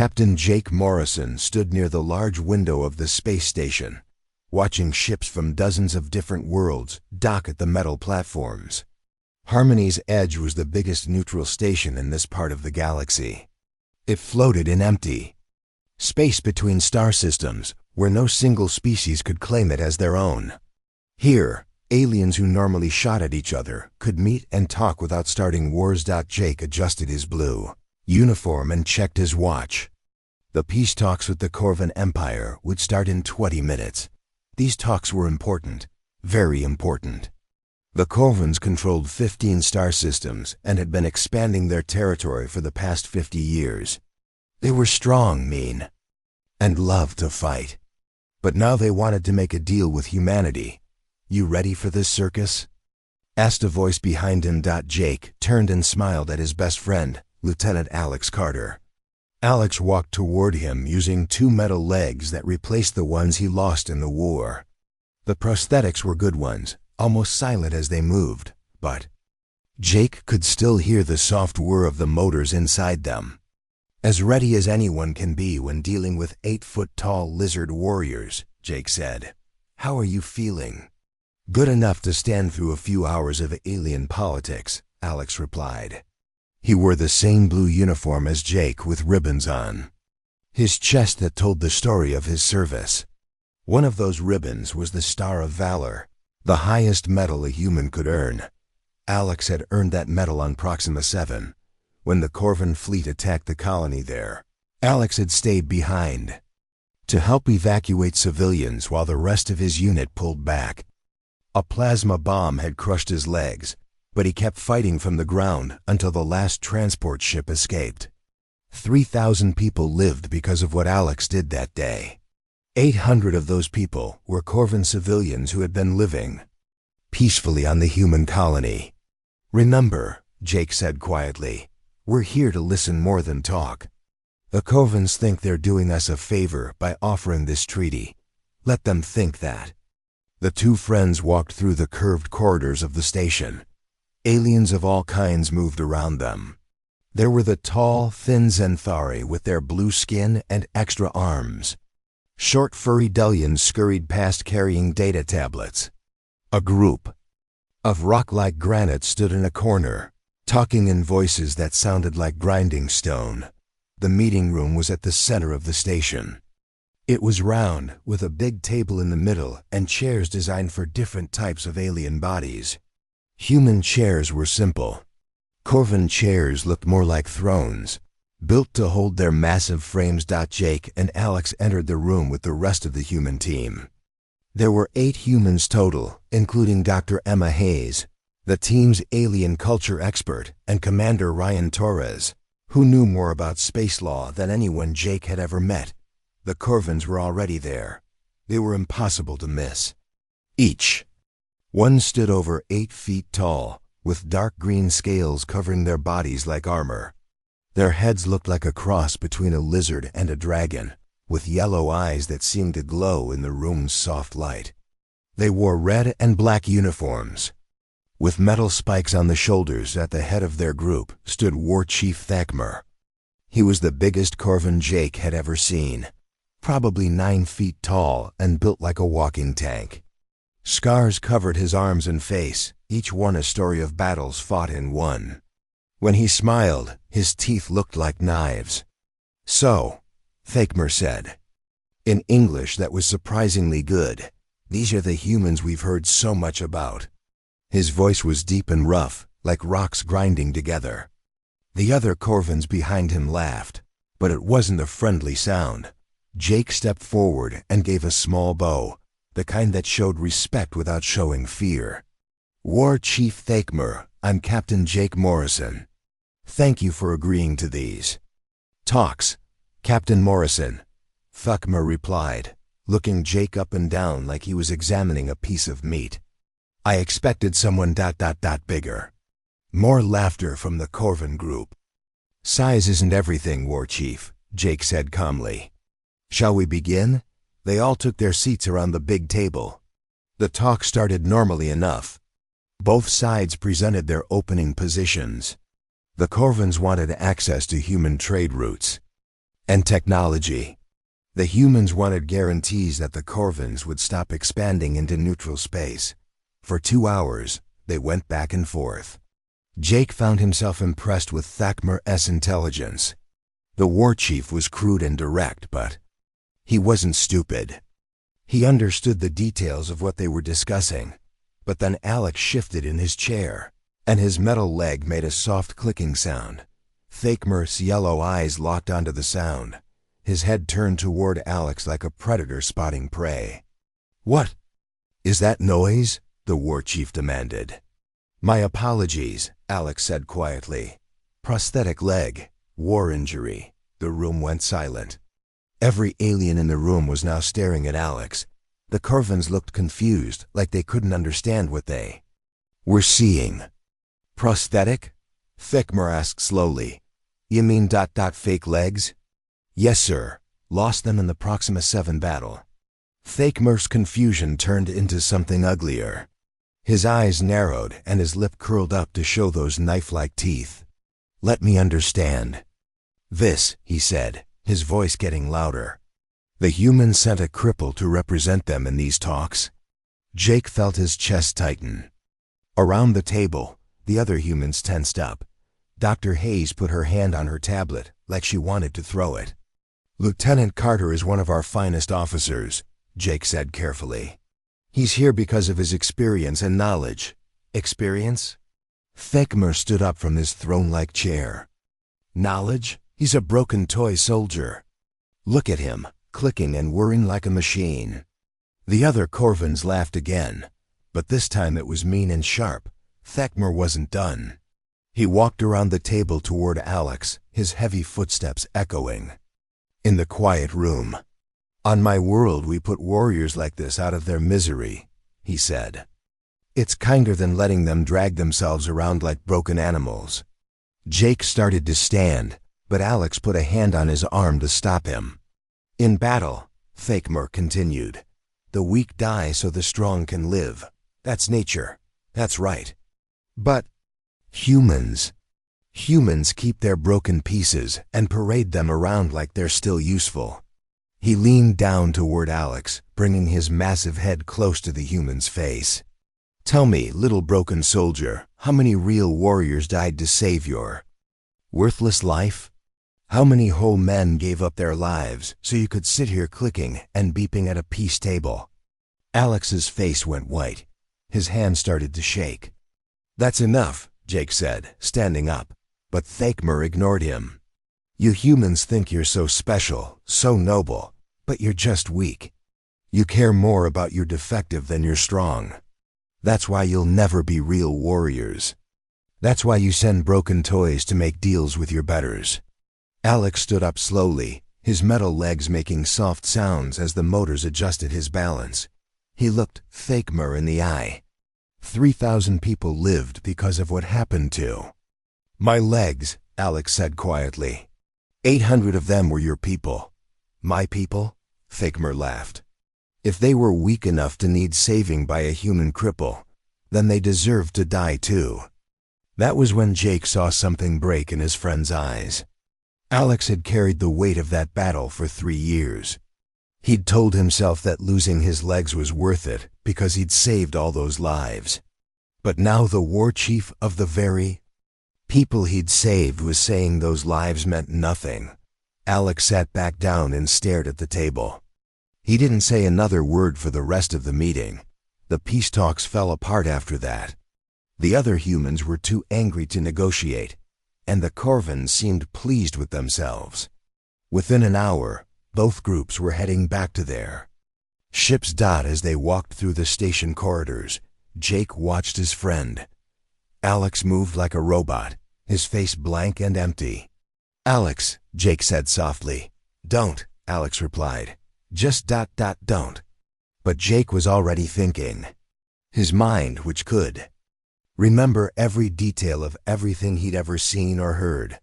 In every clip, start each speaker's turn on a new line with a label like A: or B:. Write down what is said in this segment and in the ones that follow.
A: Captain Jake Morrison stood near the large window of the space station, watching ships from dozens of different worlds dock at the metal platforms. Harmony's Edge was the biggest neutral station in this part of the galaxy. It floated in empty space between star systems where no single species could claim it as their own. Here, aliens who normally shot at each other could meet and talk without starting wars. Jake adjusted his blue uniform and checked his watch. The peace talks with the Corvan Empire would start in 20 minutes. These talks were important, very important. The Corvans controlled 15 star systems and had been expanding their territory for the past 50 years. They were strong, mean, and loved to fight. But now they wanted to make a deal with humanity. "You ready for this circus?" asked a voice behind him. Jake turned and smiled at his best friend, Lieutenant Alex Carter. Alex walked toward him using 2 metal legs that replaced the ones he lost in the war. The prosthetics were good ones, almost silent as they moved, but Jake could still hear the soft whir of the motors inside them. "As ready as anyone can be when dealing with 8-foot-tall lizard warriors," Jake said. "How are you feeling?" "Good enough to stand through a few hours of alien politics," Alex replied. He wore the same blue uniform as Jake with ribbons on his chest that told the story of his service. One of those ribbons was the Star of Valor, the highest medal a human could earn. Alex had earned that medal on Proxima 7. When the Corvan fleet attacked the colony there, Alex had stayed behind to help evacuate civilians while the rest of his unit pulled back. A plasma bomb had crushed his legs, but he kept fighting from the ground until the last transport ship escaped. 3,000 people lived because of what Alex did that day. 800 of those people were Corvan civilians who had been living peacefully on the human colony. "Remember," Jake said quietly, "we're here to listen more than talk. The Corvans think they're doing us a favor by offering this treaty. Let them think that." The two friends walked through the curved corridors of the station. Aliens of all kinds moved around them. There were the tall, thin Zenthari with their blue skin and extra arms. Short, furry Delians scurried past carrying data tablets. A group of rock-like granite stood in a corner, talking in voices that sounded like grinding stone. The meeting room was at the center of the station. It was round, with a big table in the middle and chairs designed for different types of alien bodies. Human chairs were simple. Corvan chairs looked more like thrones, built to hold their massive frames. Jake and Alex entered the room with the rest of the human team. There were 8 humans total, including Dr. Emma Hayes, the team's alien culture expert, and Commander Ryan Torres, who knew more about space law than anyone Jake had ever met. The Corvans were already there. They were impossible to miss. Each one stood over 8 feet tall, with dark green scales covering their bodies like armor. Their heads looked like a cross between a lizard and a dragon, with yellow eyes that seemed to glow in the room's soft light. They wore red and black uniforms. With metal spikes on the shoulders. At the head of their group stood War Chief Thakmer. He was the biggest Corvan Jake had ever seen, probably 9 feet tall and built like a walking tank. Scars covered his arms and face, each one a story of battles fought in one. When he smiled, his teeth looked like knives. "So," Thakmer said, in English that was surprisingly good, "these are the humans we've heard so much about." His voice was deep and rough, like rocks grinding together. The other Corvans behind him laughed, but it wasn't a friendly sound. Jake stepped forward and gave a small bow, the kind that showed respect without showing fear. "War Chief Thakmer, I'm Captain Jake Morrison. Thank you for agreeing to these talks, Captain Morrison," Thakmer replied, looking Jake up and down like he was examining a piece of meat. "I expected someone ... bigger." More laughter from the Corvan group. "Size isn't everything, War Chief," Jake said calmly. "Shall we begin?" They all took their seats around the big table. The talk started normally enough. Both sides presented their opening positions. The Corvans wanted access to human trade routes. And technology. The humans wanted guarantees that the Corvins would stop expanding into neutral space. For 2 hours, they went back and forth. Jake found himself impressed with Thakmer's intelligence. The war chief was crude and direct, but he wasn't stupid. He understood the details of what they were discussing. But then Alex shifted in his chair, and his metal leg made a soft clicking sound. Thakmer's yellow eyes locked onto the sound. His head turned toward Alex like a predator spotting prey. "What is that noise?" the war chief demanded. "My apologies," Alex said quietly. "Prosthetic leg, war injury." The room went silent. Every alien in the room was now staring at Alex. The Corvins looked confused, like they couldn't understand what they were seeing. "Prosthetic?" Thakmer asked slowly. "You mean ... fake legs?" "Yes, sir. Lost them in the Proxima 7 battle." Thakmer's confusion turned into something uglier. His eyes narrowed and his lip curled up to show those knife-like teeth. "Let me understand this," he said, his voice getting louder. "The humans sent a cripple to represent them in these talks?" Jake felt his chest tighten. Around the table, the other humans tensed up. Dr. Hayes put her hand on her tablet, like she wanted to throw it. "Lieutenant Carter is one of our finest officers," Jake said carefully. "He's here because of his experience and knowledge." "Experience?" Thakmer stood up from his throne-like chair. "Knowledge? He's a broken toy soldier. Look at him, clicking and whirring like a machine." The other Corvins laughed again, but this time it was mean and sharp. Thakmer wasn't done. He walked around the table toward Alex, his heavy footsteps echoing. "In the quiet room. On my world we put warriors like this out of their misery," he said. "It's kinder than letting them drag themselves around like broken animals." Jake started to stand, but Alex put a hand on his arm to stop him. "In battle," Thakmer continued, "the weak die so the strong can live. That's nature. That's right. But humans keep their broken pieces and parade them around like they're still useful." He leaned down toward Alex, bringing his massive head close to the human's face. "Tell me, little broken soldier, how many real warriors died to save your worthless life? How many whole men gave up their lives so you could sit here clicking and beeping at a peace table?" Alex's face went white. His hand started to shake. "That's enough," Jake said, standing up, but Thakmer ignored him. "You humans think you're so special, so noble, but you're just weak. You care more about your defective than your strong. That's why you'll never be real warriors. That's why you send broken toys to make deals with your betters." Alex stood up slowly, his metal legs making soft sounds as the motors adjusted his balance. He looked Thakmer in the eye. 3,000 people lived because of what happened to my legs, Alex said quietly. 800 of them were your people. My people? Thakmer laughed. If they were weak enough to need saving by a human cripple, then they deserved to die too. That was when Jake saw something break in his friend's eyes. Alex had carried the weight of that battle for 3 years. He'd told himself that losing his legs was worth it because he'd saved all those lives. But now the war chief of the very people he'd saved was saying those lives meant nothing. Alex sat back down and stared at the table. He didn't say another word for the rest of the meeting. The peace talks fell apart after that. The other humans were too angry to negotiate, and the Corvins seemed pleased with themselves. Within an hour, both groups were heading back to their ships. As they walked through the station corridors, Jake watched his friend. Alex moved like a robot, his face blank and empty. "Alex," Jake said softly. "Don't," Alex replied. "Just ... don't." But Jake was already thinking. His mind, which could remember every detail of everything he'd ever seen or heard,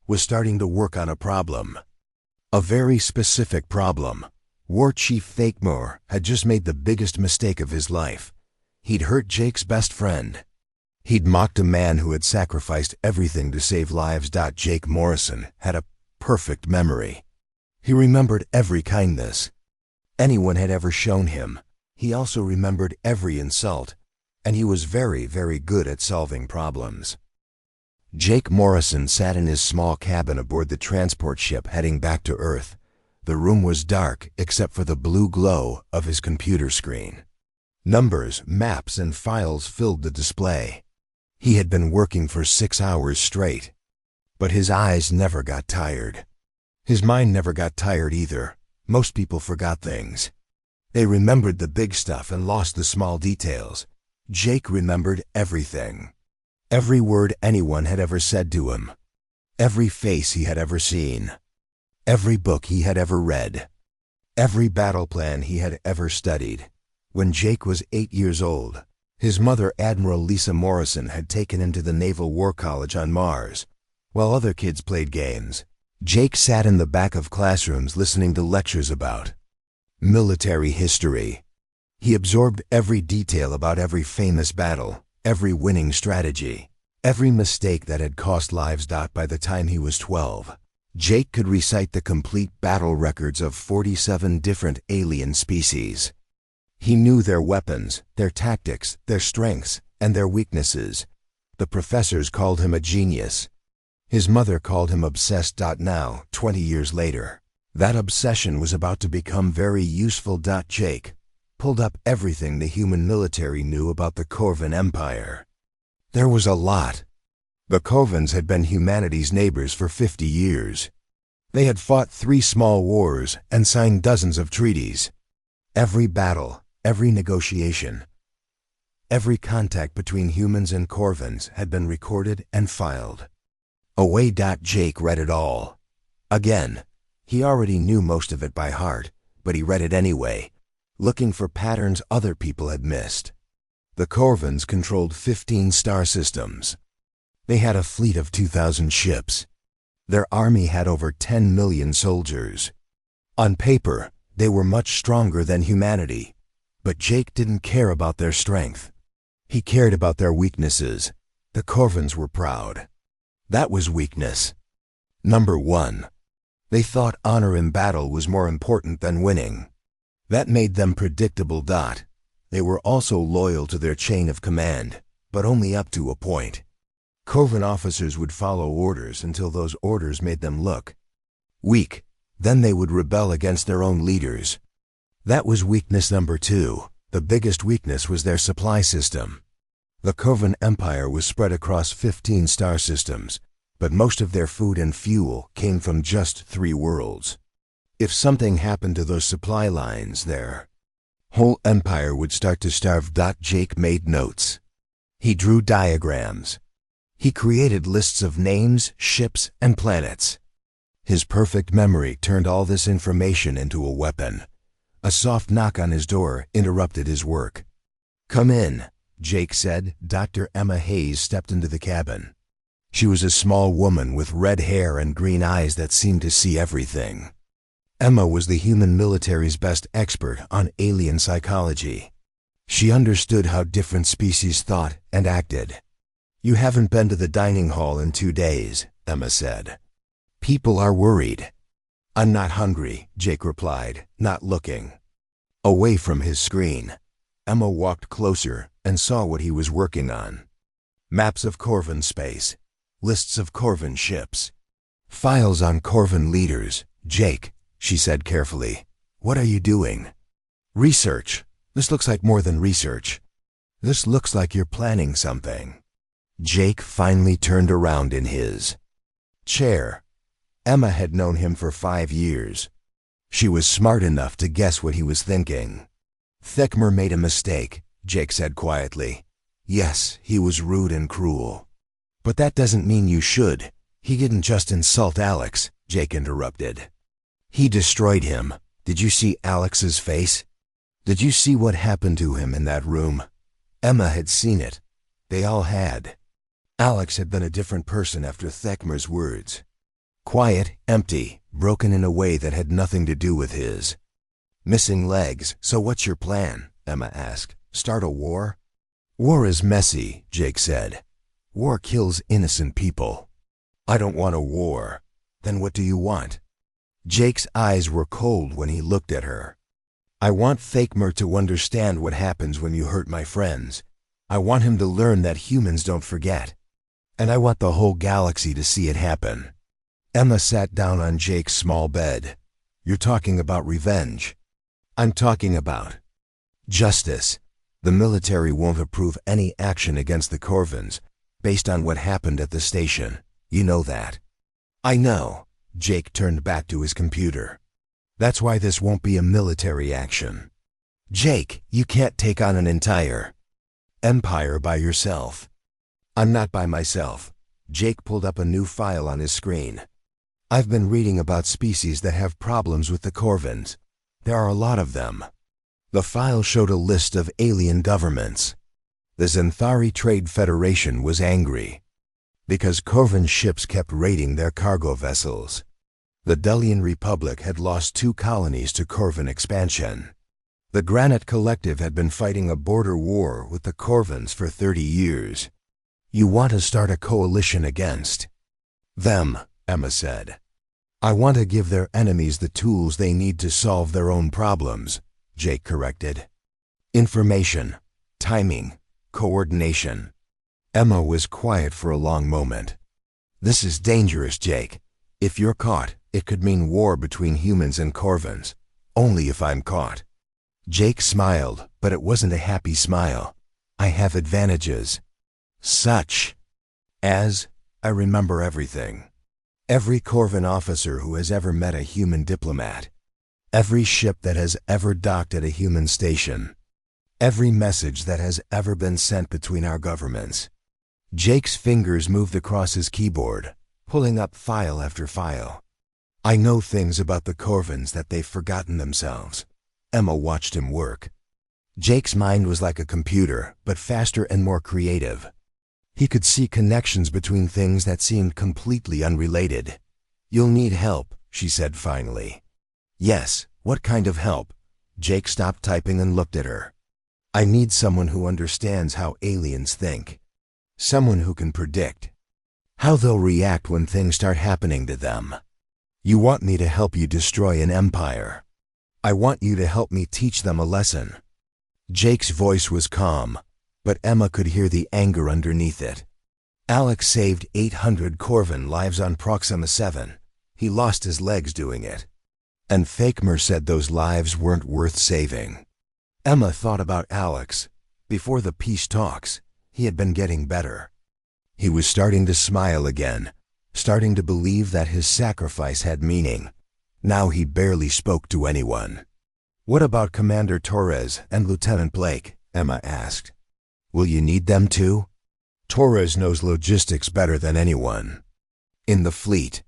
A: was starting to work on a problem. A very specific problem. War Chief Thakmer had just made the biggest mistake of his life. He'd hurt Jake's best friend. He'd mocked a man who had sacrificed everything to save lives. Jake Morrison had a perfect memory. He remembered every kindness anyone had ever shown him. He also remembered every insult, and he was very, very good at solving problems. Jake Morrison sat in his small cabin aboard the transport ship heading back to Earth. The room was dark except for the blue glow of his computer screen. Numbers, maps, and files filled the display. He had been working for 6 hours straight, but his eyes never got tired. His mind never got tired either. Most people forgot things. They remembered the big stuff and lost the small details. Jake remembered everything. Every word anyone had ever said to him. Every face he had ever seen. Every book he had ever read. Every battle plan he had ever studied. When Jake was 8 years old, his mother, Admiral Lisa Morrison, had taken him to the Naval War College on Mars. While other kids played games, Jake sat in the back of classrooms listening to lectures about military history. He absorbed every detail about every famous battle, every winning strategy, every mistake that had cost lives. By the time he was 12, Jake could recite the complete battle records of 47 different alien species. He knew their weapons, their tactics, their strengths, and their weaknesses. The professors called him a genius. His mother called him obsessed. Now, 20 years later, that obsession was about to become very useful. Jake pulled up everything the human military knew about the Corvan Empire. There was a lot. The Corvans had been humanity's neighbors for 50 years. They had fought 3 small wars and signed dozens of treaties. Every battle, every negotiation, every contact between humans and Corvans had been recorded and filed. Away. Jake read it all. Again, he already knew most of it by heart, but he read it anyway, looking for patterns other people had missed. The Corvans controlled 15 star systems. They had a fleet of 2,000 ships. Their army had over 10 million soldiers. On paper, they were much stronger than humanity, but Jake didn't care about their strength. He cared about their weaknesses. The Corvans were proud. That was weakness. Number 1. They thought honor in battle was more important than winning. That made them predictable. They were also loyal to their chain of command, but only up to a point. Corvan officers would follow orders until those orders made them look weak. Then they would rebel against their own leaders. That was weakness number 2. The biggest weakness was their supply system. The Corvan Empire was spread across 15 star systems, but most of their food and fuel came from just 3 worlds. If something happened to those supply lines, their whole empire would start to starve. Jake made notes. He drew diagrams. He created lists of names, ships, and planets. His perfect memory turned all this information into a weapon. A soft knock on his door interrupted his work. "Come in," Jake said. Dr. Emma Hayes stepped into the cabin. She was a small woman with red hair and green eyes that seemed to see everything. Emma was the human military's best expert on alien psychology. She understood how different species thought and acted. "You haven't been to the dining hall in 2 days," Emma said. "People are worried." "I'm not hungry," Jake replied, not looking away from his screen. Emma walked closer and saw what he was working on. Maps of Corvan space, lists of Corvan ships, files on Corvan leaders. "Jake," she said carefully, "what are you doing?" "Research. This looks like more than research. This looks like you're planning something." Jake finally turned around in his chair. Emma had known him for 5 years. She was smart enough to guess what he was thinking. "Thekmer made a mistake," Jake said quietly. "Yes, he was rude and cruel. But that doesn't mean you should." "He didn't just insult Alex," Jake interrupted. "He destroyed him. Did you see Alex's face? Did you see what happened to him in that room?" Emma had seen it. They all had. Alex had been a different person after Thekmer's words. Quiet, empty, broken in a way that had nothing to do with his. "Missing legs, so what's your plan?" Emma asked. "Start a war?" "War is messy," Jake said. "War kills innocent people." "I don't want a war." "Then what do you want?" Jake's eyes were cold when he looked at her. I want Fakmer to understand what happens when you hurt my friends. I want him to learn that humans don't forget. And I want the whole galaxy to see it happen. Emma sat down on Jake's small bed. You're talking about revenge. I'm talking about justice. The military won't approve any action against the Corvins based on what happened at the station. You know that. I know. Jake turned back to his computer. That's why this won't be a military action. Jake, you can't take on an entire empire by yourself. I'm not by myself. Jake pulled up a new file on his screen. I've been reading about species that have problems with the Corvins. There are a lot of them. The file showed a list of alien governments. The Zenthari Trade Federation was angry because Corvin ships kept raiding their cargo vessels. The Delian Republic had lost 2 colonies to Corvin expansion. The Granite Collective had been fighting a border war with the Corvins for 30 years. You want to start a coalition against them, Emma said. I want to give their enemies the tools they need to solve their own problems, Jake corrected. Information, timing, coordination. Emma was quiet for a long moment. This is dangerous, Jake. If you're caught, it could mean war between humans and Corvins. Only if I'm caught. Jake smiled, but it wasn't a happy smile. I have advantages. Such as, I remember everything. Every Corvin officer who has ever met a human diplomat. Every ship that has ever docked at a human station. Every message that has ever been sent between our governments. Jake's fingers moved across his keyboard, pulling up file after file. I know things about the Corvins that they've forgotten themselves. Emma watched him work. Jake's mind was like a computer, but faster and more creative. He could see connections between things that seemed completely unrelated. You'll need help, she said finally. Yes, what kind of help? Jake stopped typing and looked at her. I need someone who understands how aliens think. Someone who can predict how they'll react when things start happening to them. You want me to help you destroy an empire. I want you to help me teach them a lesson. Jake's voice was calm, but Emma could hear the anger underneath it. Alex saved 800 Corvin lives on Proxima 7. He lost his legs doing it. And Fakmer said those lives weren't worth saving. Emma thought about Alex. Before the peace talks, he had been getting better. He was starting to smile again, starting to believe that his sacrifice had meaning. Now he barely spoke to anyone. What about Commander Torres and Lieutenant Blake? Emma asked. Will you need them too? Torres knows logistics better than anyone in the fleet.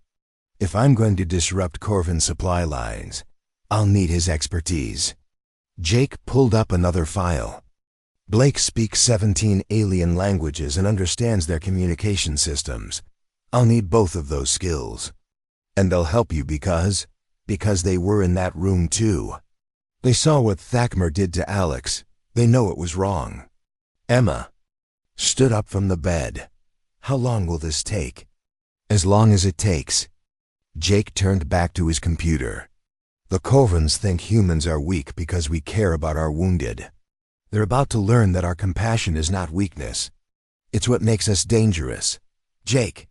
A: If I'm going to disrupt Corvin supply lines, I'll need his expertise. Jake pulled up another file. Blake speaks 17 alien languages and understands their communication systems. I'll need both of those skills. And they'll help you because they were in that room too. They saw what Thakmer did to Alex. They know it was wrong. Emma stood up from the bed. How long will this take? As long as it takes. Jake turned back to his computer. The Corvins think humans are weak because we care about our wounded. They're about to learn that our compassion is not weakness. It's what makes us dangerous. Jake.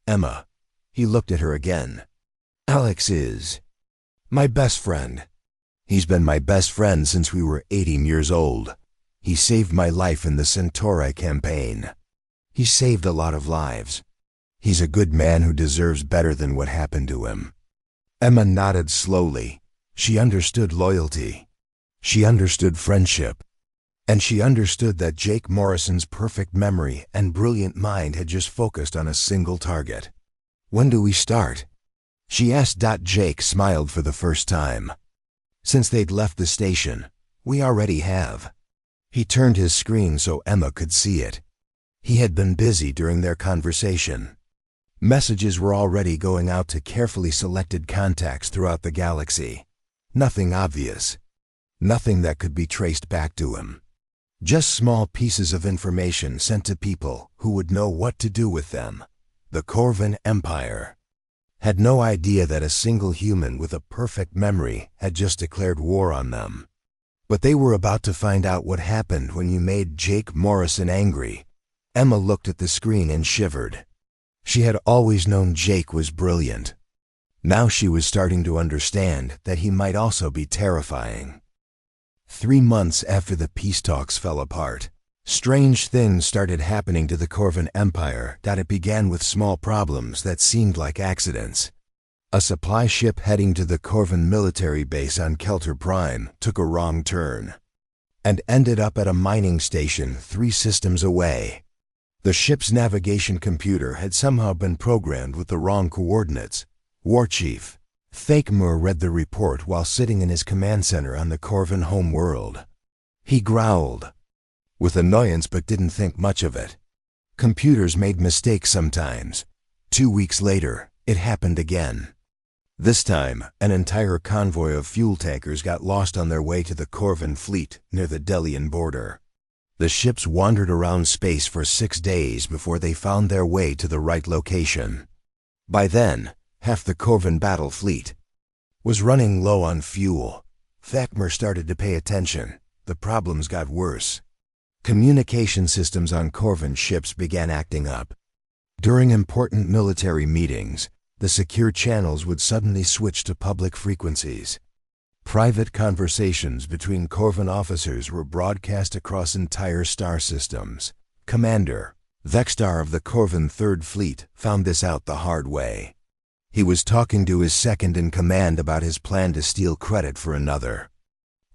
A: Emma. He looked at her again. Alex is my best friend. He's been my best friend since we were 18 years old. He saved my life in the Centauri campaign. He saved a lot of lives. He's a good man who deserves better than what happened to him. Emma nodded slowly. She understood loyalty. She understood friendship. And she understood that Jake Morrison's perfect memory and brilliant mind had just focused on a single target. When do we start? She asked. Jake smiled for the first time. Since they'd left the station, we already have. He turned his screen so Emma could see it. He had been busy during their conversation. Messages were already going out to carefully selected contacts throughout the galaxy. Nothing obvious. Nothing that could be traced back to him. Just small pieces of information sent to people who would know what to do with them. The Corvin Empire. had no idea that a single human with a perfect memory had just declared war on them. But they were about to find out what happened when you made Jake Morrison angry. Emma looked at the screen and shivered. She had always known Jake was brilliant. Now she was starting to understand that he might also be terrifying. 3 months after the peace talks fell apart, strange things started happening to the Corvan Empire. It began with small problems that seemed like accidents. A supply ship heading to the Corvan military base on Kelter Prime took a wrong turn and ended up at a mining station 3 systems away. The ship's navigation computer had somehow been programmed with the wrong coordinates. War Chief Fakemur read the report while sitting in his command center on the Corvan home world. He growled with annoyance but didn't think much of it. Computers made mistakes sometimes. 2 weeks later, it happened again. This time, an entire convoy of fuel tankers got lost on their way to the Corvan fleet near the Delian border. The ships wandered around space for 6 days before they found their way to the right location. By then, half the Corvan battle fleet was running low on fuel. Fakemur started to pay attention. The problems got worse. Communication systems on Corvan ships began acting up. During important military meetings, the secure channels would suddenly switch to public frequencies. Private conversations between Corvan officers were broadcast across entire star systems. Commander Vextar of the Corvan Third Fleet found this out the hard way. He was talking to his second-in-command about his plan to steal credit for another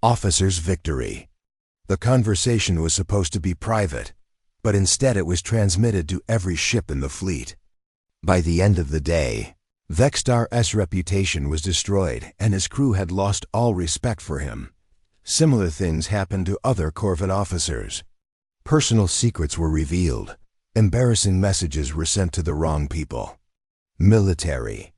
A: officer's victory. The conversation was supposed to be private, but instead it was transmitted to every ship in the fleet. By the end of the day, Vextar's reputation was destroyed and his crew had lost all respect for him. Similar things happened to other Corvan officers. Personal secrets were revealed. Embarrassing messages were sent to the wrong people. Military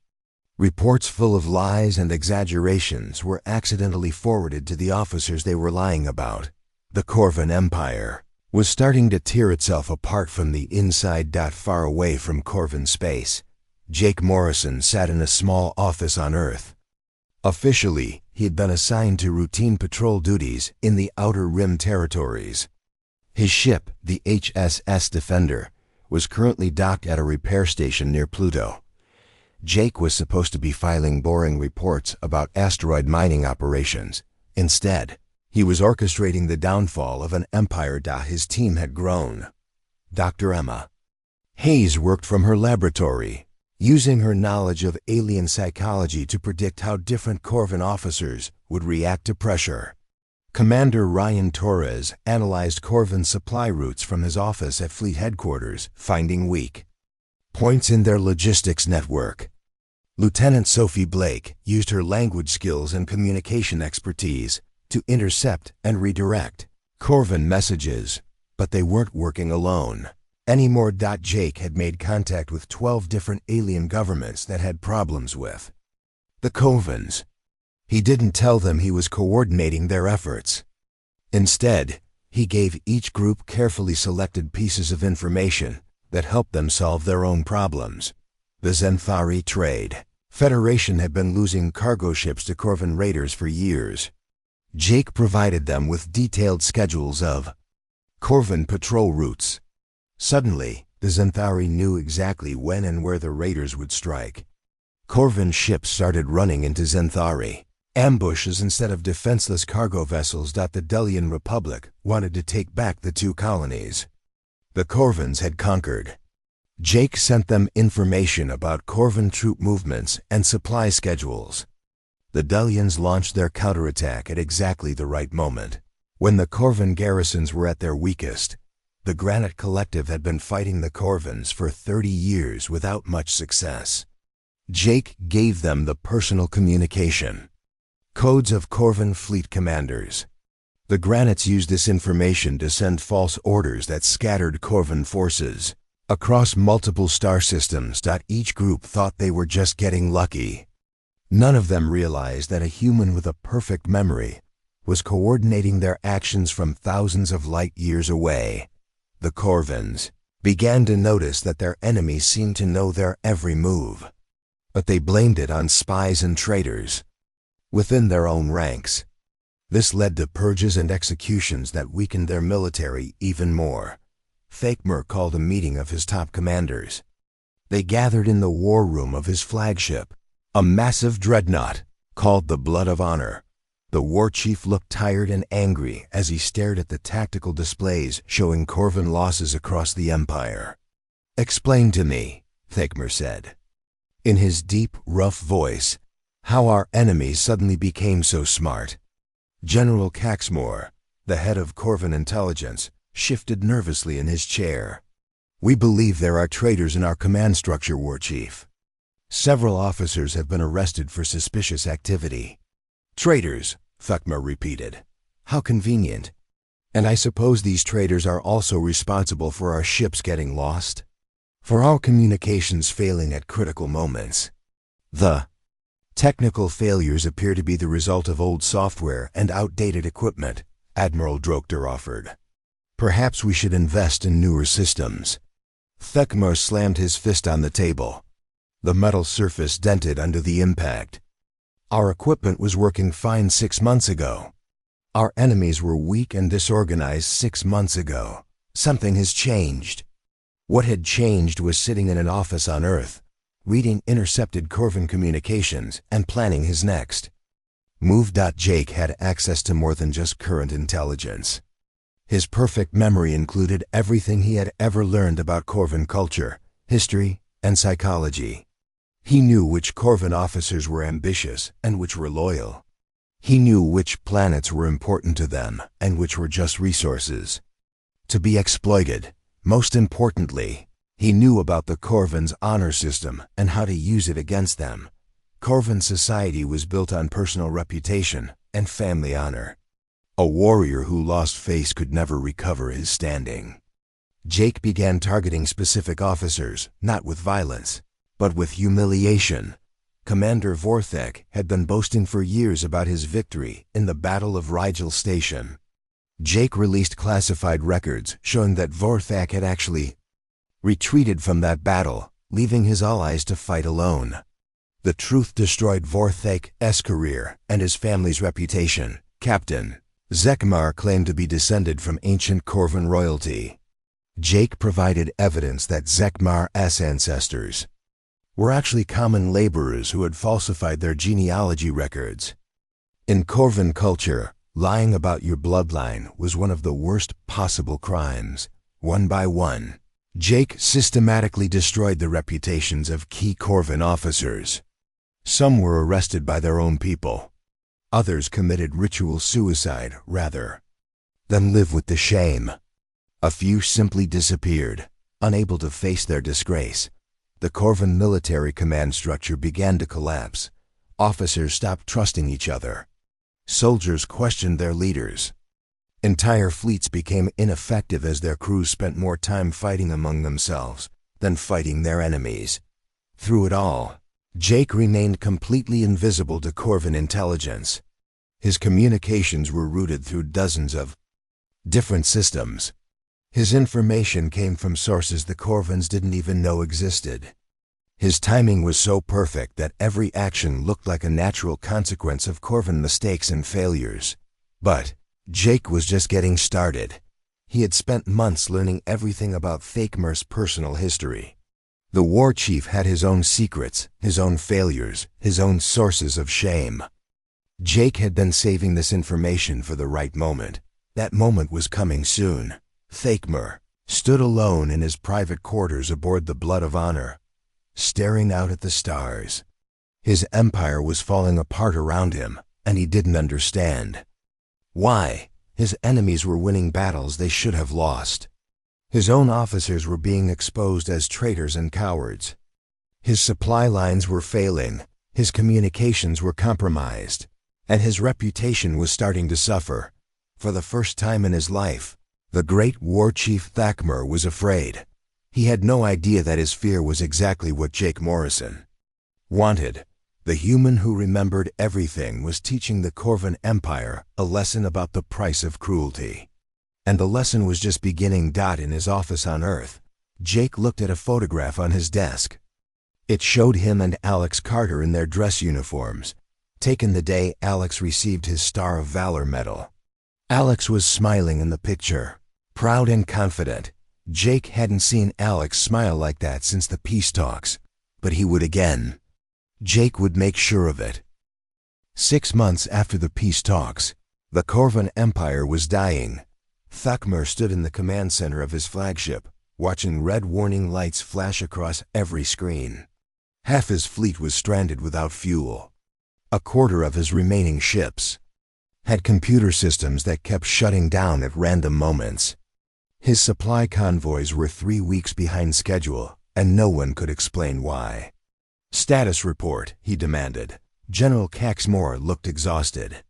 A: reports full of lies and exaggerations were accidentally forwarded to the officers they were lying about. The Corvan Empire was starting to tear itself apart from the inside. Far away from Corvan space, Jake Morrison sat in a small office on Earth. Officially, he had been assigned to routine patrol duties in the Outer Rim territories. His ship, the HSS Defender, was currently docked at a repair station near Pluto. Jake was supposed to be filing boring reports about asteroid mining operations. Instead, he was orchestrating the downfall of an empire. His team had grown. Dr. Emma Hayes worked from her laboratory, using her knowledge of alien psychology to predict how different Corvan officers would react to pressure. Commander Ryan Torres analyzed Corvan supply routes from his office at Fleet Headquarters, finding weak points in their logistics network. Lieutenant Sophie Blake used her language skills and communication expertise to intercept and redirect Corvan messages, but they weren't working alone anymore. Jake had made contact with 12 different alien governments that had problems with the Corvans. He didn't tell them he was coordinating their efforts. Instead, he gave each group carefully selected pieces of information that helped them solve their own problems. The Zenthari Trade Federation had been losing cargo ships to Corvan raiders for years. Jake provided them with detailed schedules of Corvan patrol routes. Suddenly, the Zenthari knew exactly when and where the raiders would strike. Corvan ships started running into Zenthari ambushes instead of defenseless cargo vessels. The Delian Republic wanted to take back the 2 colonies the Corvans had conquered. Jake sent them information about Corvan troop movements and supply schedules. The Delians launched their counterattack at exactly the right moment. When the Corvan garrisons were at their weakest, the Granite Collective had been fighting the Corvans for 30 years without much success. Jake gave them the personal communication codes of Corvan fleet commanders. The Granites used this information to send false orders that scattered Corvan forces across multiple star systems. Each group thought they were just getting lucky. None of them realized that a human with a perfect memory was coordinating their actions from thousands of light years away. The Corvans began to notice that their enemies seemed to know their every move. but they blamed it on spies and traitors within their own ranks. This led to purges and executions that weakened their military even more. Thakmer called a meeting of his top commanders. They gathered in the war room of his flagship, a massive dreadnought called the Blood of Honor. The war chief looked tired and angry as he stared at the tactical displays showing Corvan losses across the Empire. "Explain to me," Thakmer said, in his deep, rough voice, "how our enemies suddenly became so smart." General Caxmore, the head of Corvan intelligence, shifted nervously in his chair. "We believe there are traitors in our command structure, War Chief. Several officers have been arrested for suspicious activity." "Traitors," Thakmer repeated. "How convenient. And I suppose these traitors are also responsible for our ships getting lost? For our communications failing at critical moments? The technical failures appear to be the result of old software and outdated equipment," Admiral Drochter offered. "Perhaps we should invest in newer systems." Thakmer slammed his fist on the table. The metal surface dented under the impact. "Our equipment was working fine 6 months ago. Our enemies were weak and disorganized 6 months ago. Something has changed." What had changed was sitting in an office on Earth, reading intercepted Corvan communications and planning his next move. Jake had access to more than just current intelligence. His perfect memory included everything he had ever learned about Corvan culture, history, and psychology. He knew which Corvan officers were ambitious and which were loyal. He knew which planets were important to them and which were just resources to be exploited. Most importantly, he knew about the Corvan's honor system and how to use it against them. Corvan society was built on personal reputation and family honor. A warrior who lost face could never recover his standing. Jake began targeting specific officers, not with violence, but with humiliation. Commander Vorthek had been boasting for years about his victory in the Battle of Rigel Station. Jake released classified records showing that Vorthek had actually retreated from that battle, leaving his allies to fight alone. The truth destroyed Vorthek's career and his family's reputation. Captain Zekmar claimed to be descended from ancient Corvan royalty. Jake provided evidence that Zekmar's ancestors were actually common laborers who had falsified their genealogy records. In Corvan culture, lying about your bloodline was one of the worst possible crimes. One by one, Jake systematically destroyed the reputations of key Corvan officers. Some were arrested by their own people. Others committed ritual suicide rather than live with the shame. A few simply disappeared, unable to face their disgrace. The Corvan military command structure began to collapse. Officers stopped trusting each other. Soldiers questioned their leaders. Entire fleets became ineffective as their crews spent more time fighting among themselves than fighting their enemies. Through it all, Jake remained completely invisible to Corvan intelligence. His communications were routed through dozens of different systems. His information came from sources the Corvans didn't even know existed. His timing was so perfect that every action looked like a natural consequence of Corvan mistakes and failures. But Jake was just getting started. He had spent months learning everything about Thakmer's personal history. The war chief had his own secrets, his own failures, his own sources of shame. Jake had been saving this information for the right moment. That moment was coming soon. Thakmer stood alone in his private quarters aboard the Blood of Honor, staring out at the stars. His empire was falling apart around him, and he didn't understand why. His enemies were winning battles they should have lost. His own officers were being exposed as traitors and cowards. His supply lines were failing, his communications were compromised, and his reputation was starting to suffer. For the first time in his life, the great war chief Thakmer was afraid. He had no idea that his fear was exactly what Jake Morrison wanted. The human who remembered everything was teaching the Corvan Empire a lesson about the price of cruelty. And the lesson was just beginning. In his office on Earth, Jake looked at a photograph on his desk. It showed him and Alex Carter in their dress uniforms, taken the day Alex received his Star of Valor medal. Alex was smiling in the picture, proud and confident. Jake hadn't seen Alex smile like that since the peace talks, but he would again. Jake would make sure of it. 6 months after the peace talks, the Corvan Empire was dying. Thakmar stood in the command center of his flagship, watching red warning lights flash across every screen. Half his fleet was stranded without fuel. A quarter of his remaining ships had computer systems that kept shutting down at random moments. His supply convoys were 3 weeks behind schedule, and no one could explain why. "Status report," he demanded. General Caxmore looked exhausted.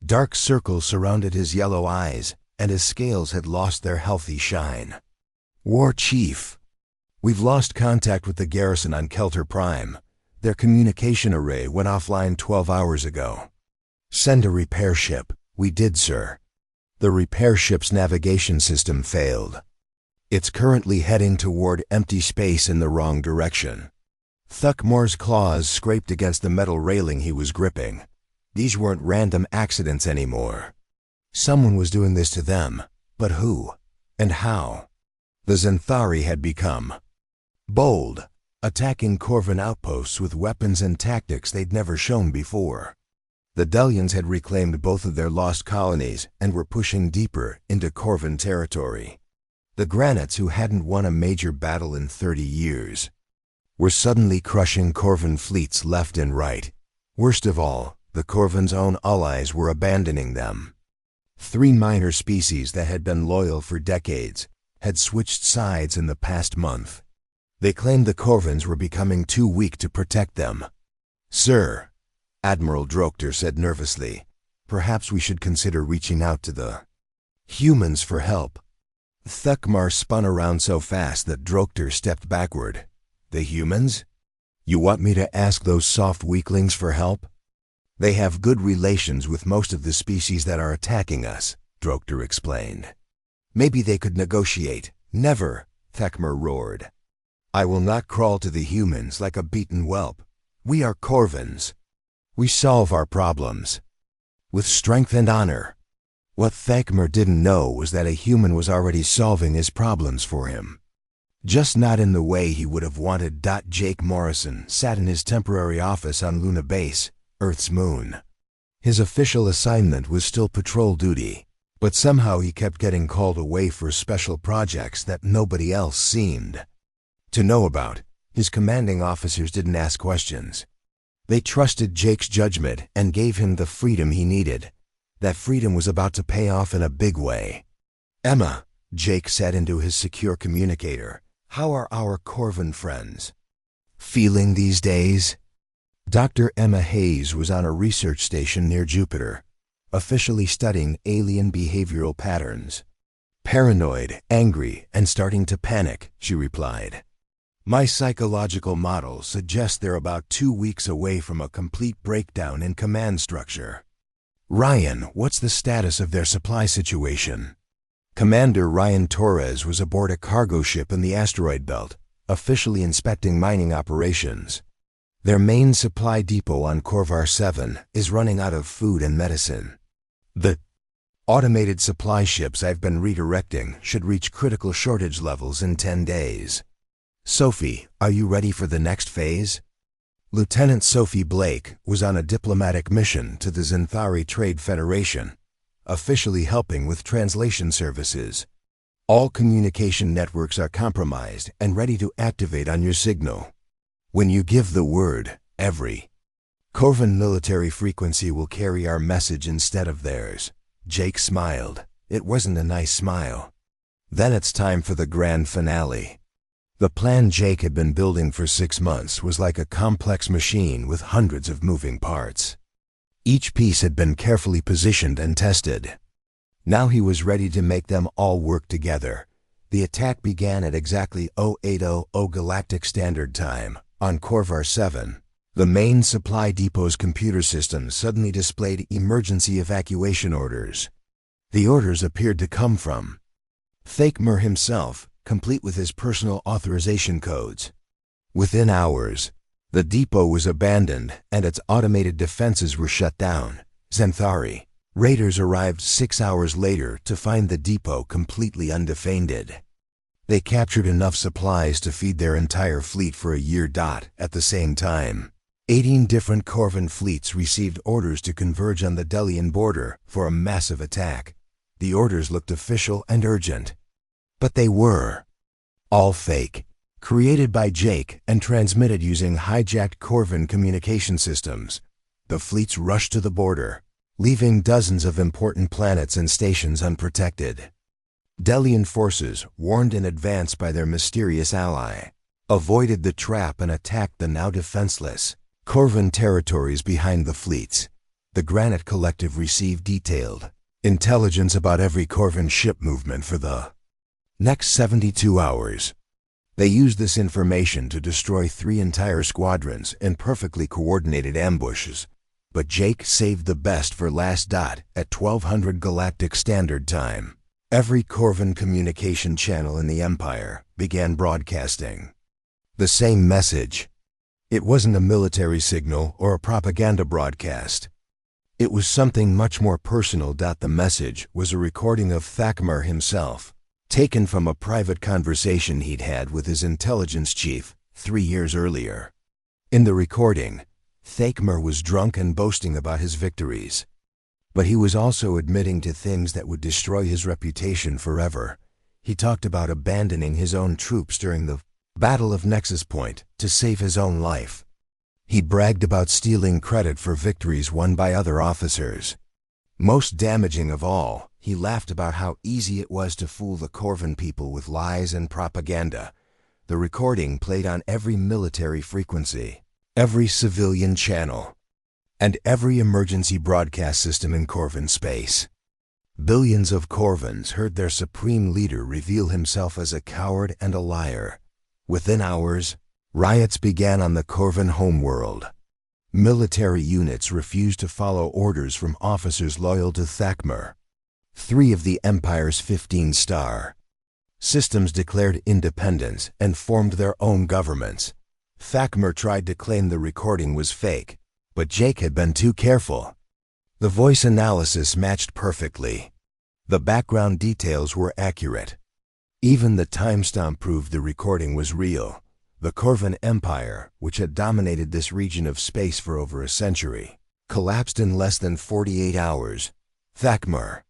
A: Dark circles surrounded his yellow eyes, and his scales had lost their healthy shine. "War Chief, we've lost contact with the garrison on Kelter Prime. Their communication array went offline 12 hours ago." "Send a repair ship." "We did, sir." The repair ship's navigation system failed. It's currently heading toward empty space in the wrong direction. Thakmar's claws scraped against the metal railing he was gripping. These weren't random accidents anymore. Someone was doing this to them, but who and how? The Zenthari had become bold, attacking Corvan outposts with weapons and tactics they'd never shown before. The Delians had reclaimed both of their lost colonies and were pushing deeper into Corvan territory. The Granites, who hadn't won a major battle in 30 years, were suddenly crushing Corvan fleets left and right. Worst of all, the Corvan's own allies were abandoning them. 3 minor species that had been loyal for decades had switched sides in the past month. They claimed the Corvans were becoming too weak to protect them. "Sir," Admiral Drokter said nervously, "perhaps we should consider reaching out to the humans for help." Thakmar spun around so fast that Drokter stepped backward. "The humans? You want me to ask those soft weaklings for help?" "They have good relations with most of the species that are attacking us," Drokter explained. "Maybe they could negotiate." "Never," Thakmar roared. "I will not crawl to the humans like a beaten whelp. We are Corvans. We solve our problems with strength and honor." What Thakmar didn't know was that a human was already solving his problems for him. Just not in the way he would have wanted. Jake Morrison sat in his temporary office on Luna Base, Earth's moon. His official assignment was still patrol duty, but somehow he kept getting called away for special projects that nobody else seemed to know about. His commanding officers didn't ask questions. They trusted Jake's judgment and gave him the freedom he needed. That freedom was about to pay off in a big way. "Emma," Jake said into his secure communicator, "how are our Corvan friends feeling these days?" Dr. Emma Hayes was on a research station near Jupiter, officially studying alien behavioral patterns. "Paranoid, angry, and starting to panic," she replied. "My psychological model suggests they're about 2 weeks away from a complete breakdown in command structure." "Ryan, what's the status of their supply situation?" Commander Ryan Torres was aboard a cargo ship in the asteroid belt, officially inspecting mining operations. Their main supply depot on Corvar 7 is running out of food and medicine. The automated supply ships I've been redirecting should reach critical shortage levels in 10 days. "Sophie, are you ready for the next phase?" Lieutenant Sophie Blake was on a diplomatic mission to the Zenthari Trade Federation, officially helping with translation services. "All communication networks are compromised and ready to activate on your signal. When you give the word, every Corvan military frequency will carry our message instead of theirs." Jake smiled. It wasn't a nice smile. "Then it's time for the grand finale." The plan Jake had been building for 6 months was like a complex machine with hundreds of moving parts. Each piece had been carefully positioned and tested. Now he was ready to make them all work together. The attack began at exactly 0800 Galactic Standard Time on Corvar 7. The main supply depot's computer system suddenly displayed emergency evacuation orders. The orders appeared to come from Thakmar himself, complete with his personal authorization codes. Within hours, The depot was abandoned and its automated defenses were shut down. Zenthari. Raiders arrived 6 hours later to find the depot completely undefended. They captured enough supplies to feed their entire fleet for a year. At the same time, 18 different Corvan fleets received orders to converge on the Delian border for a massive attack. The orders looked official and urgent, but they were all fake, created by Jake and transmitted using hijacked Corvan communication systems. The fleets rushed to the border, leaving dozens of important planets and stations unprotected. Delian forces, warned in advance by their mysterious ally, avoided the trap and attacked the now defenseless Corvan territories behind the fleets. The Granite Collective received detailed intelligence about every Corvan ship movement for the next 72 hours. They used this information to destroy 3 entire squadrons in perfectly coordinated ambushes. But Jake saved the best for last. At 1200 Galactic Standard Time, every Corvan communication channel in the Empire began broadcasting the same message. It wasn't a military signal or a propaganda broadcast. It was something much more personal. The message was a recording of Thakmar himself, taken from a private conversation he'd had with his intelligence chief 3 years earlier. In the recording, Thakmar was drunk and boasting about his victories. But he was also admitting to things that would destroy his reputation forever. He talked about abandoning his own troops during the Battle of Nexus Point to save his own life. He bragged about stealing credit for victories won by other officers. Most damaging of all, he laughed about how easy it was to fool the Corvan people with lies and propaganda. The recording played on every military frequency, every civilian channel, and every emergency broadcast system in Corvan space. Billions of Corvans heard their supreme leader reveal himself as a coward and a liar. Within hours, riots began on the Corvan homeworld. Military units refused to follow orders from officers loyal to Thakmar. 3 of the Empire's 15-star systems declared independence and formed their own governments. Thakmar tried to claim the recording was fake, but Jake had been too careful. The voice analysis matched perfectly. The background details were accurate. Even the timestamp proved the recording was real. The Corvan Empire, which had dominated this region of space for over a century, collapsed in less than 48 hours. Thakmar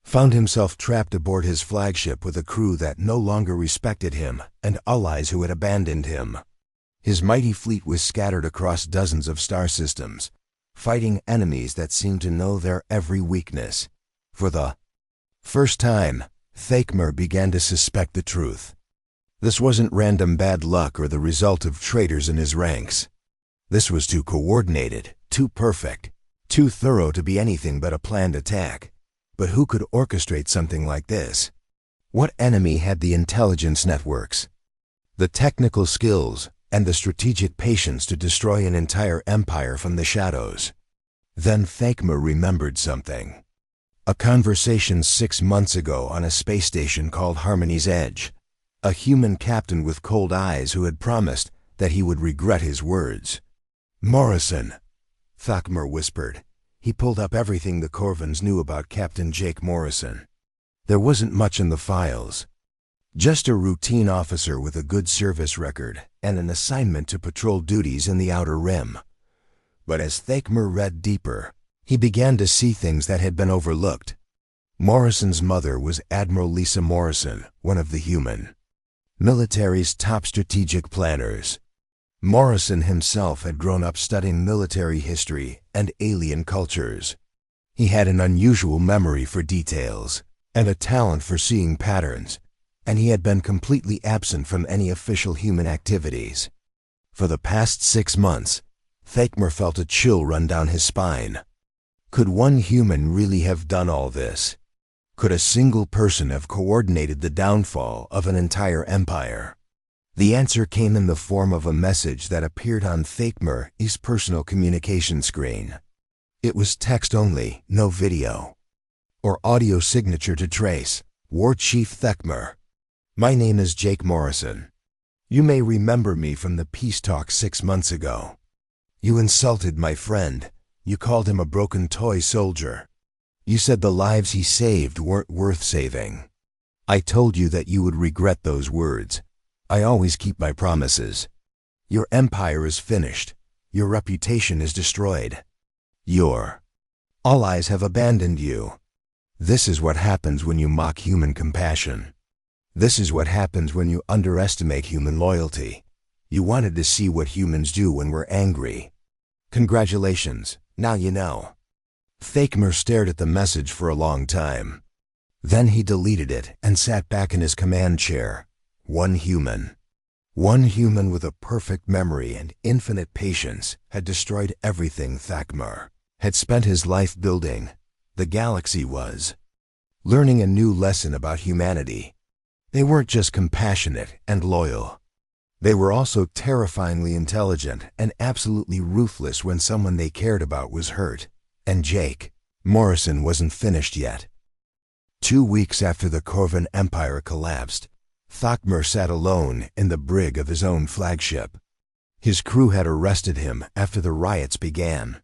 A: found himself trapped aboard his flagship with a crew that no longer respected him and allies who had abandoned him. His mighty fleet was scattered across dozens of star systems, fighting enemies that seemed to know their every weakness. For the first time, Thakmar began to suspect the truth. This wasn't random bad luck or the result of traitors in his ranks. This was too coordinated, too perfect, too thorough to be anything but a planned attack. But who could orchestrate something like this? What enemy had the intelligence networks, the technical skills, and the strategic patience to destroy an entire empire from the shadows? Then Thakmar remembered something. A conversation 6 months ago on a space station called Harmony's Edge. A human captain with cold eyes who had promised that he would regret his words. "Morrison," Thakmar whispered. He pulled up everything the Corvans knew about Captain Jake Morrison. There wasn't much in the files. Just a routine officer with a good service record and an assignment to patrol duties in the Outer Rim. But as Thakmar read deeper, he began to see things that had been overlooked. Morrison's mother was Admiral Lisa Morrison, one of the human military's top strategic planners. Morrison himself had grown up studying military history and alien cultures. He had an unusual memory for details and a talent for seeing patterns, and he had been completely absent from any official human activities. For the past 6 months, Thakmar felt a chill run down his spine. Could one human really have done all this? Could a single person have coordinated the downfall of an entire empire? The answer came in the form of a message that appeared on Thakmar's personal communication screen. It was text only, no video or audio signature to trace. War Chief Thakmar. My name is Jake Morrison. You may remember me from the peace talk 6 months ago. You insulted my friend. You called him a broken toy soldier. You said the lives he saved weren't worth saving. I told you that you would regret those words. I always keep my promises. Your empire is finished. Your reputation is destroyed. Your allies have abandoned you. This is what happens when you mock human compassion. This is what happens when you underestimate human loyalty. You wanted to see what humans do when we're angry. Congratulations, now you know. Thakmer stared at the message for a long time. Then he deleted it and sat back in his command chair. One human with a perfect memory and infinite patience had destroyed everything Thakmer had spent his life building. The galaxy was learning a new lesson about humanity. They weren't just compassionate and loyal. They were also terrifyingly intelligent and absolutely ruthless when someone they cared about was hurt. And Jake Morrison wasn't finished yet. 2 weeks after the Corvan Empire collapsed, Thakmer sat alone in the brig of his own flagship. His crew had arrested him after the riots began.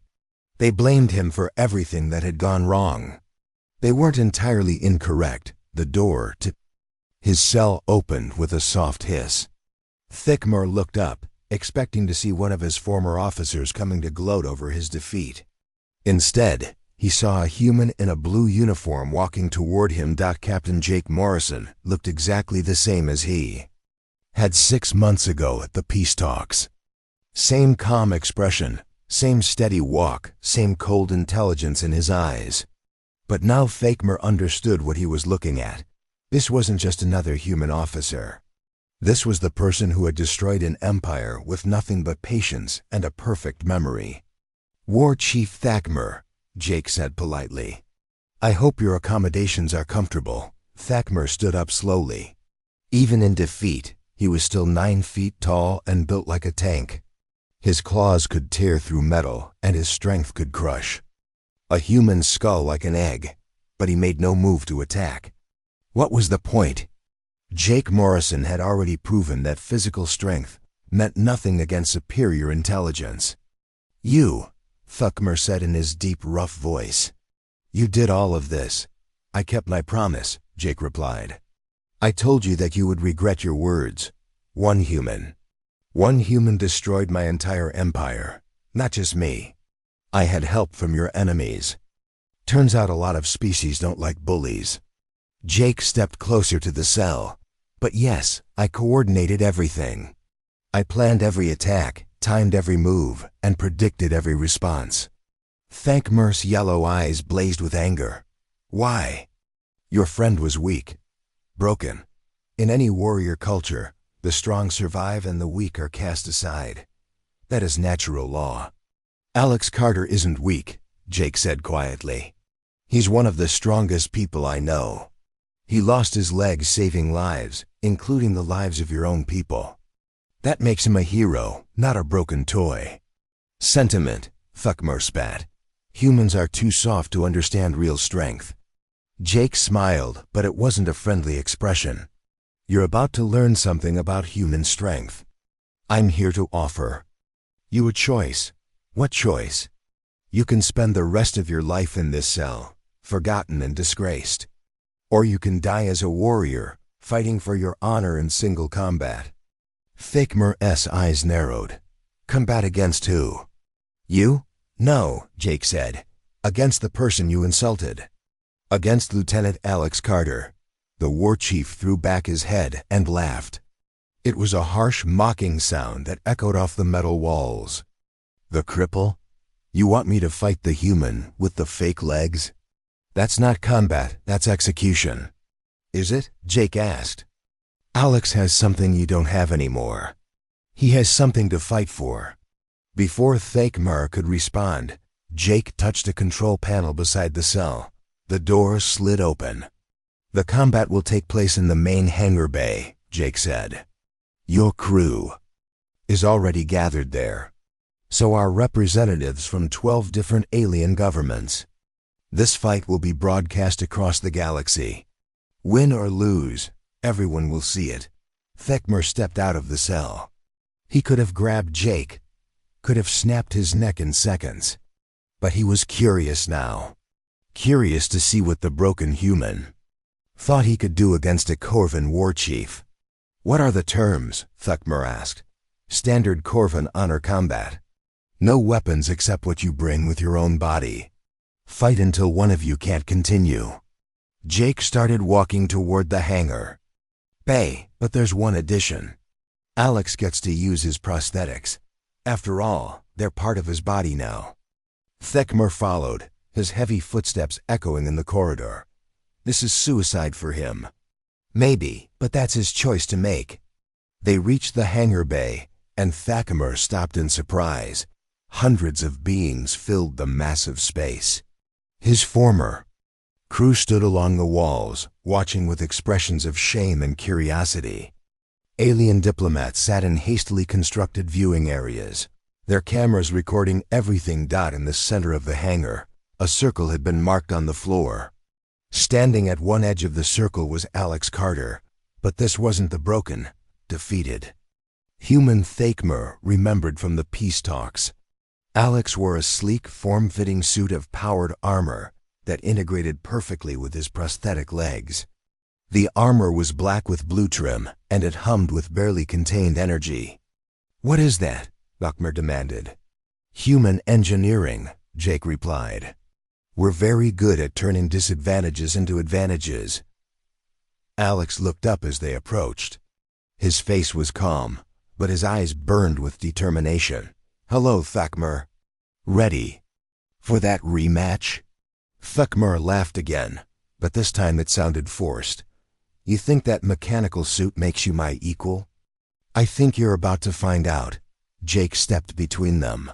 A: They blamed him for everything that had gone wrong. They weren't entirely incorrect. The door to his cell opened with a soft hiss. Thakmer looked up, expecting to see one of his former officers coming to gloat over his defeat. Instead, he saw a human in a blue uniform walking toward him. Captain Jake Morrison looked exactly the same as he had 6 months ago at the peace talks. Same calm expression, same steady walk, same cold intelligence in his eyes. But now Thakmer understood what he was looking at. This wasn't just another human officer. This was the person who had destroyed an empire with nothing but patience and a perfect memory. War Chief Thakmer, Jake said politely. I hope your accommodations are comfortable. Thakmer stood up slowly. Even in defeat, he was still 9 feet tall and built like a tank. His claws could tear through metal, and his strength could crush a human skull like an egg, but he made no move to attack. What was the point? Jake Morrison had already proven that physical strength meant nothing against superior intelligence. You, Thakmer said in his deep, rough voice. You did all of this. I kept my promise, Jake replied. I told you that you would regret your words. One human destroyed my entire empire, not just me. I had help from your enemies. Turns out a lot of species don't like bullies. Jake stepped closer to the cell. But yes, I coordinated everything. I planned every attack, timed every move, and predicted every response. Thakmer's yellow eyes blazed with anger. Why? Your friend was weak, broken. In any warrior culture, the strong survive and the weak are cast aside. That is natural law. Alex Carter isn't weak, Jake said quietly. He's one of the strongest people I know. He lost his legs saving lives, including the lives of your own people. That makes him a hero, not a broken toy. Sentiment, Thakmer spat. Humans are too soft to understand real strength. Jake smiled, but it wasn't a friendly expression. You're about to learn something about human strength. I'm here to offer you a choice. What choice? You can spend the rest of your life in this cell, forgotten and disgraced. Or you can die as a warrior, fighting for your honor in single combat. Thakmer's eyes narrowed. Combat against who? You? No, Jake said. Against the person you insulted. Against Lieutenant Alex Carter. The war chief threw back his head and laughed. It was a harsh, mocking sound that echoed off the metal walls. The cripple? You want me to fight the human with the fake legs? That's not combat, that's execution. Is it? Jake asked. Alex has something you don't have anymore. He has something to fight for. Before Thakmer could respond, Jake touched a control panel beside the cell. The door slid open. The combat will take place in the main hangar bay, Jake said. Your crew is already gathered there. So are representatives from 12 different alien governments. This fight will be broadcast across the galaxy. Win or lose, everyone will see it. Thekmer stepped out of the cell. He could have grabbed Jake, could have snapped his neck in seconds. But he was curious now. Curious to see what the broken human thought he could do against a Corvan war chief. "What are the terms?" Thekmer asked. "Standard Corvan honor combat. No weapons except what you bring with your own body. Fight until one of you can't continue." Jake started walking toward the hangar. But there's one addition. Alex gets to use his prosthetics. After all, they're part of his body now. Thekmer followed, his heavy footsteps echoing in the corridor. This is suicide for him. Maybe, but that's his choice to make. They reached the hangar bay, and Thekmer stopped in surprise. Hundreds of beings filled the massive space. His former crew stood along the walls, watching with expressions of shame and curiosity. Alien diplomats sat in hastily constructed viewing areas, their cameras recording everything. In the center of the hangar, a circle had been marked on the floor. Standing at one edge of the circle was Alex Carter, but this wasn't the broken, defeated human Thekmer remembered from the peace talks. Alex wore a sleek, form-fitting suit of powered armor that integrated perfectly with his prosthetic legs. The armor was black with blue trim, and it hummed with barely contained energy. "What is that?" Thekmer demanded. "Human engineering," Jake replied. "We're very good at turning disadvantages into advantages." Alex looked up as they approached. His face was calm, but his eyes burned with determination. "Hello, Thekmer. Ready for that rematch?" Thekmer laughed again, but this time it sounded forced. "You think that mechanical suit makes you my equal?" "I think you're about to find out." Jake stepped between them.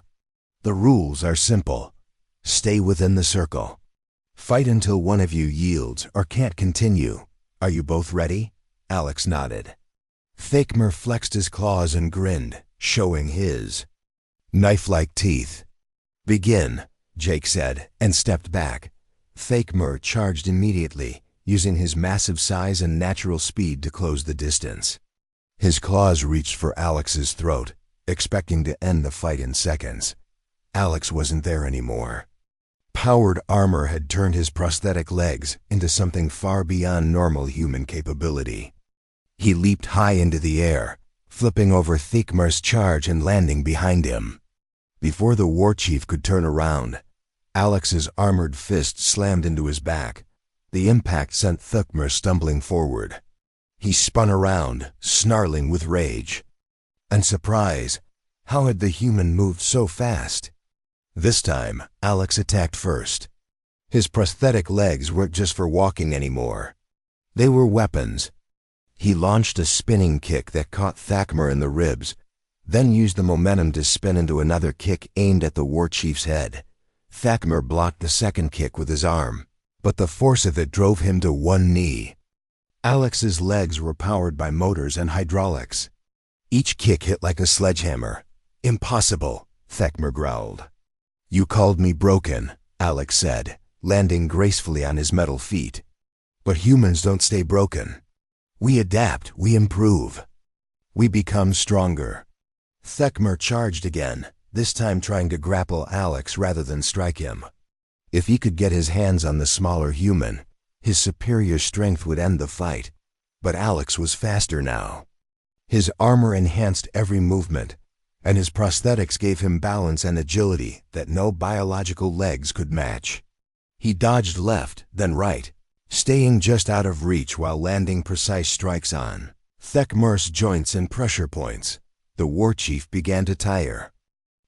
A: "The rules are simple. Stay within the circle. Fight until one of you yields or can't continue. Are you both ready?" Alex nodded. Thekmer flexed his claws and grinned, showing his knife-like teeth. "Begin," Jake said, and stepped back. Thekmer charged immediately, using his massive size and natural speed to close the distance. His claws reached for Alex's throat, expecting to end the fight in seconds. Alex wasn't there anymore. Powered armor had turned his prosthetic legs into something far beyond normal human capability. He leaped high into the air, flipping over Thekmer's charge and landing behind him. Before the war chief could turn around, Alex's armored fist slammed into his back. The impact sent Thekmer stumbling forward. He spun around, snarling with rage and surprise. How had the human moved so fast? This time, Alex attacked first. His prosthetic legs weren't just for walking anymore. They were weapons. He launched a spinning kick that caught Thekmer in the ribs, then used the momentum to spin into another kick aimed at the war chief's head. Thekmer blocked the second kick with his arm, but the force of it drove him to one knee. Alex's legs were powered by motors and hydraulics. Each kick hit like a sledgehammer. "Impossible," Thekmer growled. "You called me broken," Alex said, landing gracefully on his metal feet. "But humans don't stay broken. We adapt, we improve. We become stronger." Thekmer charged again, this time trying to grapple Alex rather than strike him. If he could get his hands on the smaller human, his superior strength would end the fight. But Alex was faster now. His armor enhanced every movement, and his prosthetics gave him balance and agility that no biological legs could match. He dodged left, then right, staying just out of reach while landing precise strikes on Thekmer's joints and pressure points. The war chief began to tire.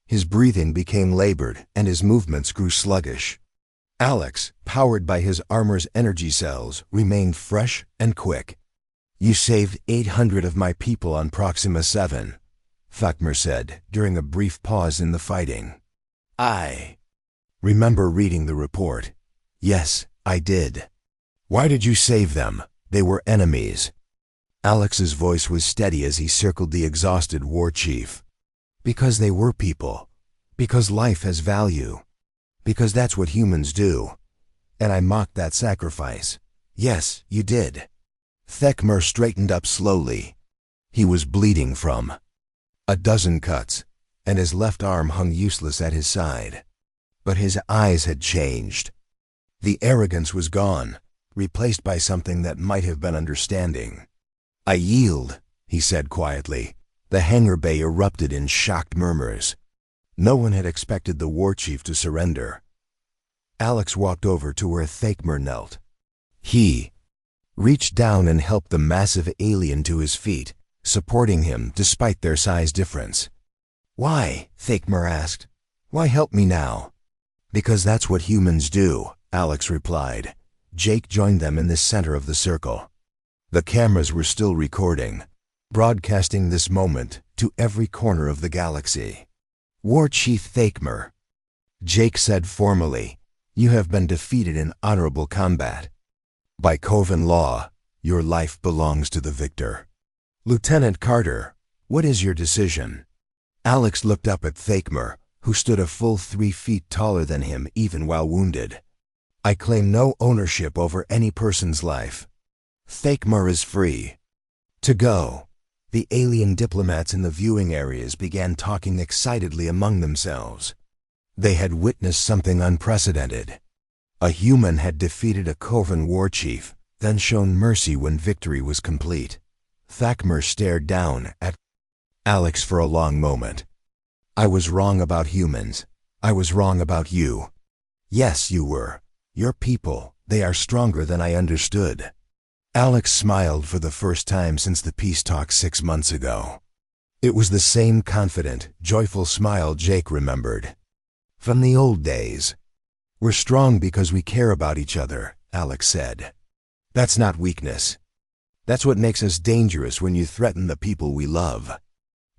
A: His breathing became labored, and his movements grew sluggish. Alex, powered by his armor's energy cells, remained fresh and quick. "You saved 800 of my people on Proxima 7, Thekmer said during a brief pause in the fighting. "I remember reading the report." "Yes, I did." "Why did you save them? They were enemies." Alex's voice was steady as he circled the exhausted war chief. "Because they were people. Because life has value. Because that's what humans do. And I mocked that sacrifice." "Yes, you did." Thekmer straightened up slowly. He was bleeding from a dozen cuts, and his left arm hung useless at his side. But his eyes had changed. The arrogance was gone, replaced by something that might have been understanding. "I yield," he said quietly. The hangar bay erupted in shocked murmurs. No one had expected the war chief to surrender. Alex walked over to where Thakmer knelt. He reached down and helped the massive alien to his feet, supporting him despite their size difference. "Why?" Thakmer asked. "Why help me now?" "Because that's what humans do," Alex replied. Jake joined them in the center of the circle. The cameras were still recording, broadcasting this moment to every corner of the galaxy. "War Chief Thakmer," Jake said formally, "you have been defeated in honorable combat. By Coven law, your life belongs to the victor. Lieutenant Carter, what is your decision?" Alex looked up at Thakmer, who stood a full 3 feet taller than him even while wounded. "I claim no ownership over any person's life. Thakmer is free to go." The alien diplomats in the viewing areas began talking excitedly among themselves. They had witnessed something unprecedented. A human had defeated a Coven war chief, then shown mercy when victory was complete. Thakmer stared down at Alex for a long moment. "I was wrong about humans. I was wrong about you." "Yes, you were. Your people, they are stronger than I understood." Alex smiled for the first time since the peace talk 6 months ago. It was the same confident, joyful smile Jake remembered from the old days. "We're strong because we care about each other," Alex said. "That's not weakness. That's what makes us dangerous when you threaten the people we love."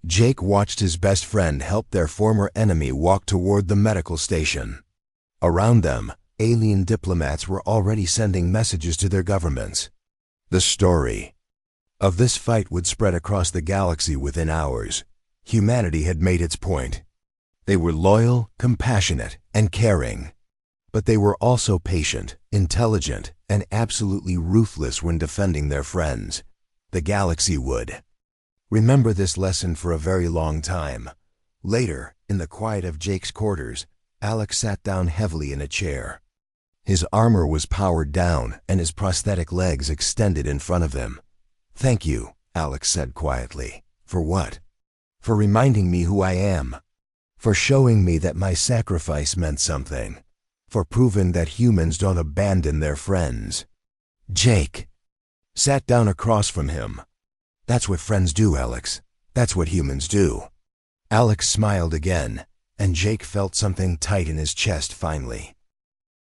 A: Jake watched his best friend help their former enemy walk toward the medical station. Around them, alien diplomats were already sending messages to their governments. The story of this fight would spread across the galaxy within hours. Humanity had made its point. They were loyal, compassionate, and caring. But they were also patient, intelligent, and absolutely ruthless when defending their friends. The galaxy would remember this lesson for a very long time. Later, in the quiet of Jake's quarters, Alex sat down heavily in a chair. His armor was powered down and his prosthetic legs extended in front of him. "Thank you," Alex said quietly. "For what?" "For reminding me who I am. For showing me that my sacrifice meant something. For proving that humans don't abandon their friends." Jake sat down across from him. "That's what friends do, Alex. That's what humans do." Alex smiled again, and Jake felt something tight in his chest finally.